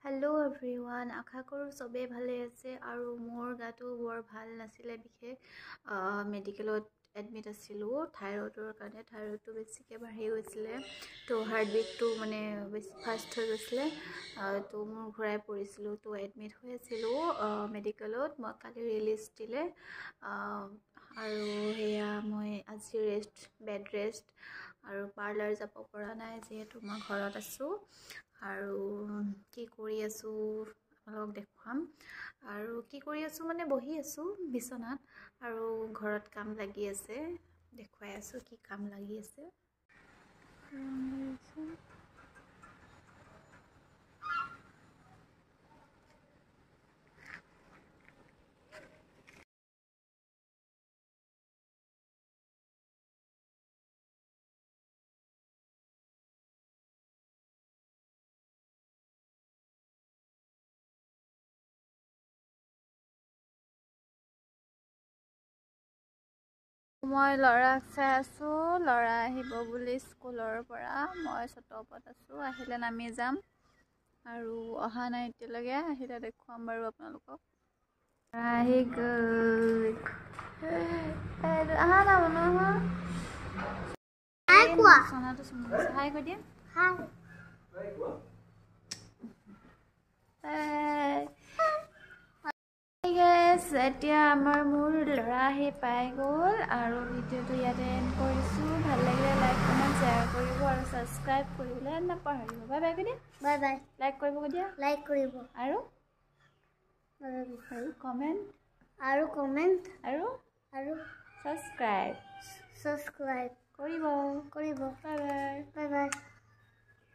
hello everyone आशा करूँ सबे भाले आछे आरो मोर गातो बर ভাল नाছিলে बिखे मेडिकेलत एडमिट आছিলো थायरइडर কাৰণে थायरइडটো বেছিকে বাঢ়ি গৈছিলে তো हार्ट बीटটো মানে বেছি ফাস্ট হৈ গৈছিলে তো মোৰ ঘৰাই পৰিছিল তো এডমিট হৈ আছিলো মেডিকেলত মই কালি ৰিলিজ দিলে আৰু হেয়া মই আজি ৰেষ্ট বেড ৰেষ্ট আৰু পাৰ্লাৰ যাব পৰা নাই যেহেতু মই ঘৰত আছো আৰু কি কৰি আছো আপোনালোক দেখুৱাম আৰু কি কৰি আছো মানে বহি আছো বিছনাত আৰু ঘৰত কাম লাগি আছে দেখুৱাই আছো কি কাম লাগি আছে মই লৰাক চাই আছো লৰা আহিব বুলি স্কুলৰ পৰা মই ছটপত আছো আহিলে নামি যাম আৰু অহা নাই এতিয়ালৈকে আহিলে দেখুৱাম বাৰু আপোনালোকক আহি গ'ল আহা না বনোৱা হাই কোৱা সোনাটো সুন্দৰ হাই কৈ দিয়া হাই কোৱা এতিয়া আমাৰ মোৰ লৰা আহি পাই গ'ল আৰু ভিডিঅ'টো ইয়াতে এণ্ড কৰিছোঁ ভাল লাগিলে লাইক কমেণ্ট শ্বেয়াৰ কৰিব আৰু ছাবস্ক্ৰাইব কৰিবলৈ নাপাহৰিব বাই বাই কৈ দিয়া বাই বাই লাইক কৰিব কৈ দিয়া লাইক কৰিব আৰু কমেণ্ট আৰু ছাবস্ক্ৰাইব কৰিব বাই বাই বাই বাই